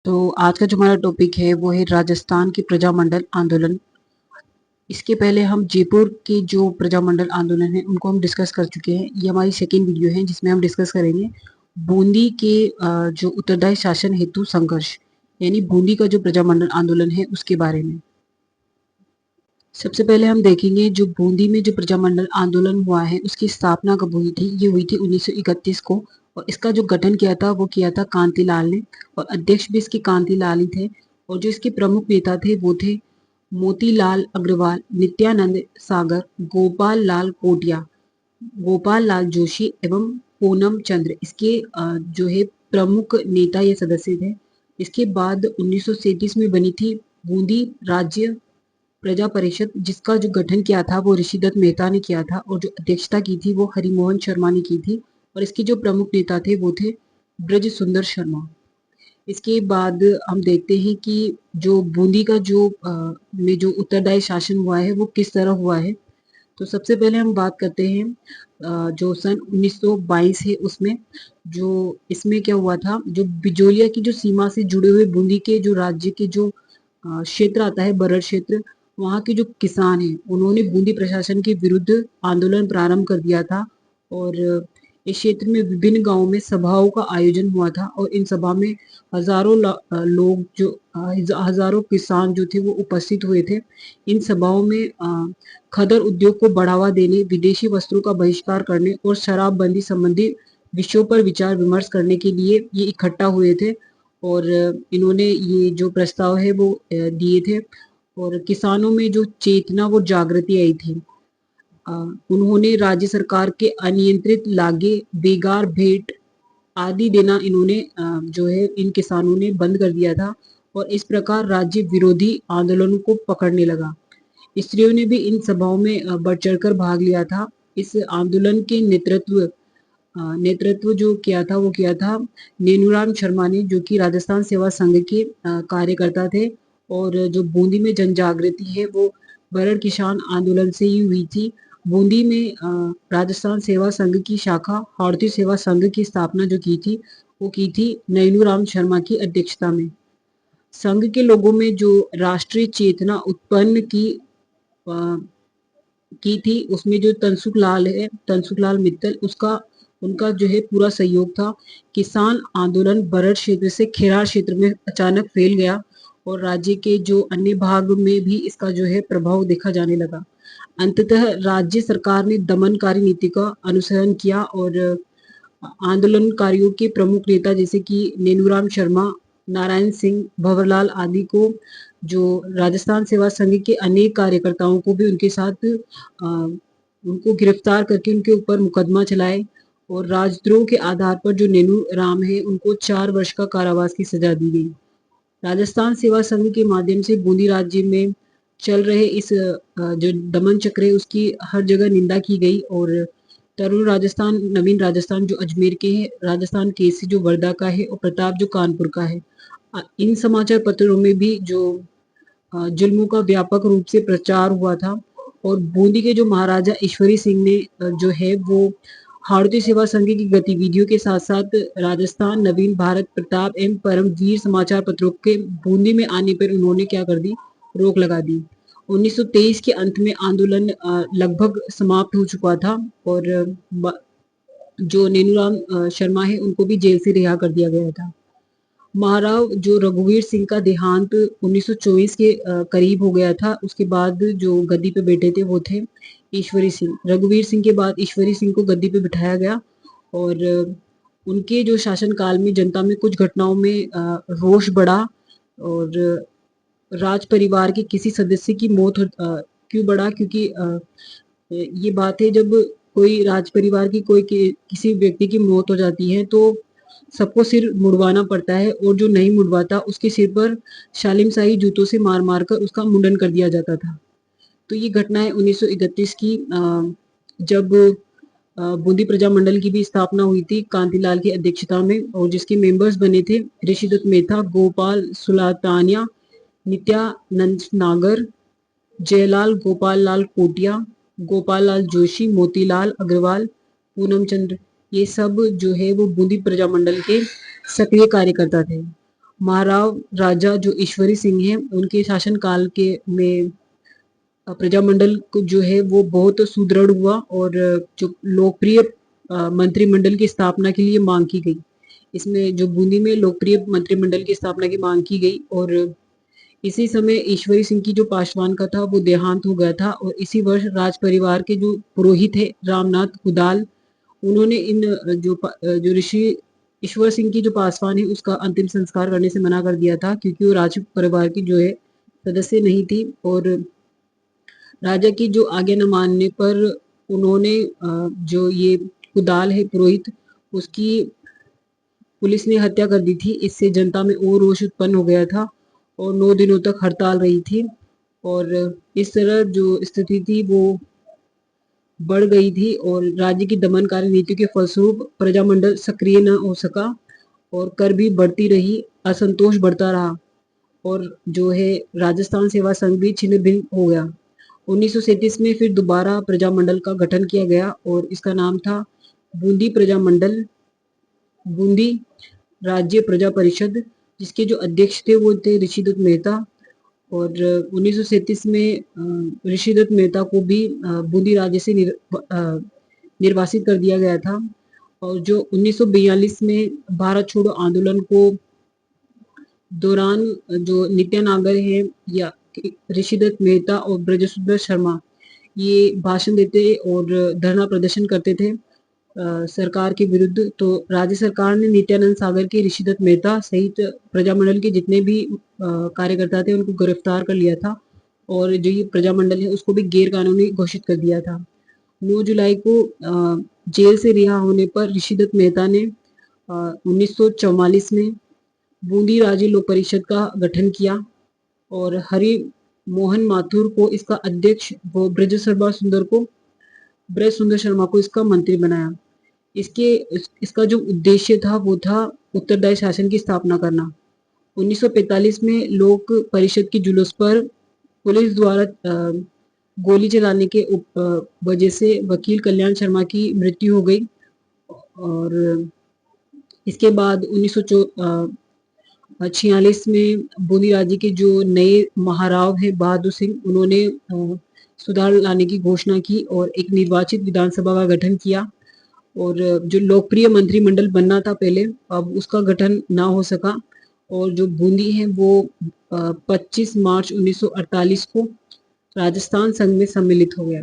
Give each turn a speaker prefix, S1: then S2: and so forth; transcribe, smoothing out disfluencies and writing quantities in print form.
S1: तो आज का जो हमारा टॉपिक है वो है राजस्थान के प्रजामंडल आंदोलन। इसके पहले हम जयपुर के जो प्रजामंडल आंदोलन है उनको हम डिस्कस कर चुके हैं। ये हमारी सेकेंड वीडियो है जिसमें हम डिस्कस करेंगे बूंदी के जो उत्तरदायी शासन हेतु संघर्ष, यानी बूंदी का जो प्रजामंडल आंदोलन है उसके बारे में। सबसे पहले हम देखेंगे जो बूंदी में जो प्रजामंडल आंदोलन हुआ है उसकी स्थापना कब हुई थी। ये हुई थी 1931 को, और इसका जो गठन किया था वो किया था कांतिलाल ने, और अध्यक्ष भी इसके कांतिलाल ही थे। और जो इसके प्रमुख नेता थे वो थे मोतीलाल अग्रवाल, नित्यानंद सागर, गोपाल लाल कोटिया, गोपाल लाल जोशी एवं पूनम चंद्र इसके जो है प्रमुख नेता या सदस्य थे। इसके बाद 1937 में बनी थी बूंदी राज्य प्रजा परिषद, जिसका जो गठन किया था वो ऋषिदत्त मेहता ने किया था, और जो अध्यक्षता की थी वो हरिमोहन शर्मा ने की थी। और इसके जो प्रमुख नेता थे वो थे ब्रज सुंदर शर्मा। इसके बाद हम देखते हैं कि जो बूंदी का जो में जो उत्तरदायी शासन हुआ है वो किस तरह हुआ है। तो सबसे पहले हम बात करते हैं जो सन 1922 है उसमें। जो इसमें क्या हुआ था, जो बिजोलिया की जो सीमा से जुड़े हुए बूंदी के जो राज्य के जो क्षेत्र आता है, बरड़ क्षेत्र, वहाँ के जो किसान हैं उन्होंने बूंदी प्रशासन के विरुद्ध आंदोलन प्रारंभ कर दिया था। और इस क्षेत्र में विभिन्न गांवों में सभाओं का आयोजन हुआ था, और इन सभा में हजारों लोग जो हजारों किसान जो थे वो उपस्थित हुए थे। इन सभाओं में खदर उद्योग को बढ़ावा देने, विदेशी वस्त्रों का बहिष्कार करने और शराबबंदी संबंधी विषयों पर विचार विमर्श करने के लिए ये इकट्ठा हुए थे। और इन्होंने ये जो प्रस्ताव है वो दिए थे, और किसानों में जो चेतना वो जागृति आई थी। उन्होंने राज्य सरकार के अनियंत्रित लागे, बेगार भेंट आदि देना इन्होंने जो है इन किसानों ने बंद कर दिया था, और इस प्रकार राज्य विरोधी आंदोलनों को पकड़ने लगा। स्त्रियों ने भी इन सभाओं में बढ़ चढ़कर भाग लिया था। इस आंदोलन के नेतृत्व जो किया था वो किया था नेनुराम शर्मा ने, जो कि राजस्थान सेवा संघ के कार्यकर्ता थे। और जो बूंदी में जन जागृति है वो बरड़ किसान आंदोलन से ही हुई थी। बूंदी में राजस्थान सेवा संघ की शाखा हाड़ती सेवा संघ की स्थापना जो की थी वो की थी नैनूराम शर्मा की अध्यक्षता में। संघ के लोगों में जो राष्ट्रीय चेतना उत्पन्न की थी उसमें जो तनसुख लाल मित्तल, उसका उनका जो है पूरा सहयोग था। किसान आंदोलन बरड़ क्षेत्र से खेरार क्षेत्र में अचानक फैल गया, और राज्य के जो अन्य भाग में भी इसका जो है प्रभाव देखा जाने लगा। अंततः राज्य सरकार ने दमनकारी नीति का अनुसरण किया, और आंदोलनकारियों के प्रमुख नेता जैसे कि नेनूराम शर्मा, नारायण सिंह, भंवरलाल आदि को, जो राजस्थान सेवा संघ के अनेक कार्यकर्ताओं को भी उनके साथ उनको गिरफ्तार करके उनके ऊपर मुकदमा चलाए, और राजद्रोह के आधार पर जो नेनू राम है उनको 4 वर्ष का कारावास की सजा दी गई। राजस्थान सेवा संघ के माध्यम से बूंदी राज्य में चल रहे इस जो दमन चक्र है उसकी हर जगह निंदा की गई। और तरुण राजस्थान, नवीन राजस्थान जो अजमेर के हैं, राजस्थान केसरी जो वर्धा का है, और प्रताप जो कानपुर का है, इन समाचार पत्रों में भी जो जुल्मों का व्यापक रूप से प्रचार हुआ था। और बूंदी के जो महाराजा ईश्वरी सिंह ने जो है वो भारतीय सेवा संघ की गतिविधियों के साथ साथ राजस्थान, नवीन भारत, प्रताप एवं परमवीर समाचार पत्रों के बूंदी में आने पर उन्होंने क्या कर दी, रोक लगा दी। 1923 के अंत में आंदोलन लगभग समाप्त हो चुका था, और जो नेनूराम शर्मा है उनको भी जेल से रिहा कर दिया गया था। महाराव जो रघुवीर सिंह का देहांत 1924 के करीब हो गया था। उसके बाद जो गद्दी पे बैठे थे वो थे ईश्वरी सिंह। रघुवीर सिंह के बाद ईश्वरी सिंह को गद्दी पे बिठाया गया, और उनके जो शासन काल में जनता में कुछ घटनाओं में रोष बढ़ा, और राज परिवार के किसी सदस्य की मौत क्यों बढ़ा, क्योंकि ये बात है जब कोई राज परिवार की किसी व्यक्ति की मौत हो जाती है तो सबको सिर मुड़वाना पड़ता है, और जो नहीं मुड़वाता उसके सिर पर शालिमशाही जूतों से मार मार कर उसका मुंडन कर दिया जाता था। तो ये घटना है 1931 की, जब बूंदी प्रजामंडल की भी स्थापना हुई थी कांतिलाल की अध्यक्षता में, और जिसके मेंबर्स बने थे ऋषिदत्त मेहता, गोपाल सुलातानिया, नित्यानंद नागर, जयलाल, गोपाल लाल कोटिया, गोपाल लाल जोशी, मोतीलाल अग्रवाल, पूनम चंद्र, ये सब जो है वो बूंदी प्रजामंडल के सक्रिय कार्यकर्ता थे। महाराव राजा जो ईश्वरी सिंह हैं, उनके शासनकाल के में प्रजामंडल को जो है वो बहुत सुदृढ़ हुआ और जो लोकप्रिय मंत्रिमंडल की स्थापना के लिए मांग की गई। इसमें जो बूंदी में लोकप्रिय मंत्रिमंडल की स्थापना की मांग की गई और इसी समय ईश्वरी सिंह की जो पासवान का था वो देहांत हो गया था और इसी वर्ष राज परिवार के जो पुरोहित है रामनाथ कुदाल, उन्होंने इन जो ऋषि ईश्वर सिंह की जो पासवान है उसका अंतिम संस्कार करने से मना कर दिया था, क्योंकि वो राज परिवार की जो है सदस्य नहीं थी और राजा की जो आज्ञा न मानने पर उन्होंने जो ये कुदाल है पुरोहित, उसकी पुलिस ने हत्या कर दी थी। इससे जनता में और रोष उत्पन्न हो गया था और 9 दिनों तक हड़ताल रही थी और इस तरह जो स्थिति थी वो बढ़ गई थी और राज्य की दमनकारी नीति के फलस्वरूप प्रजामंडल सक्रिय न हो सका और कर भी बढ़ती रही, असंतोष बढ़ता रहा और जो है राजस्थान सेवा संघ भी छिन्न भिन्न हो गया। 1937 में फिर दोबारा प्रजामंडल का गठन किया गया और इसका नाम था बूंदी प्रजामंडल, बूंदी राज्य प्रजा परिषद, जिसके जो अध्यक्ष थे वो थे ऋषिदत्त मेहता और 1937 में ऋषिदत्त मेहता को भी बूंदी राज्य से निर्वासित कर दिया गया था और जो 1942 में भारत छोड़ो आंदोलन को दौरान जो नित्यानागर है या ऋषिदत्त मेहता और ब्रजसुंदर शर्मा ये भाषण देते और धरना प्रदर्शन करते थे सरकार के विरुद्ध, तो राज्य सरकार ने नित्यानंद सागर के ऋषिदत्त मेहता सहित प्रजामंडल के जितने भी कार्यकर्ता थे उनको गिरफ्तार कर लिया था और जो ये प्रजामंडल है उसको भी गैर कानूनी घोषित कर दिया था। 9 जुलाई को जेल से रिहा होने पर ऋषिदत्त मेहता ने 1944 में बूंदी राज्य लोक परिषद का गठन किया और हरि मोहन माथुर को इसका अध्यक्ष व ब्रज सुंदर शर्मा को इसका मंत्री बनाया। इसका जो उद्देश्य था वो था उत्तरदायी शासन की स्थापना करना। 1945 में लोक परिषद की जुलूस पर पुलिस द्वारा गोली चलाने के वजह से वकील कल्याण शर्मा की मृत्यु हो गई और इसके बाद 1946 में बूंदी राज्य के जो नए महाराव है बहादुर सिंह, उन्होंने सुधार लाने की घोषणा की और एक निर्वाचित विधानसभा का गठन किया और जो लोकप्रिय मंत्रिमंडल बनना था पहले, अब उसका गठन ना हो सका और जो बूंदी है वो 25 मार्च 1948 को राजस्थान संघ में सम्मिलित हो गया।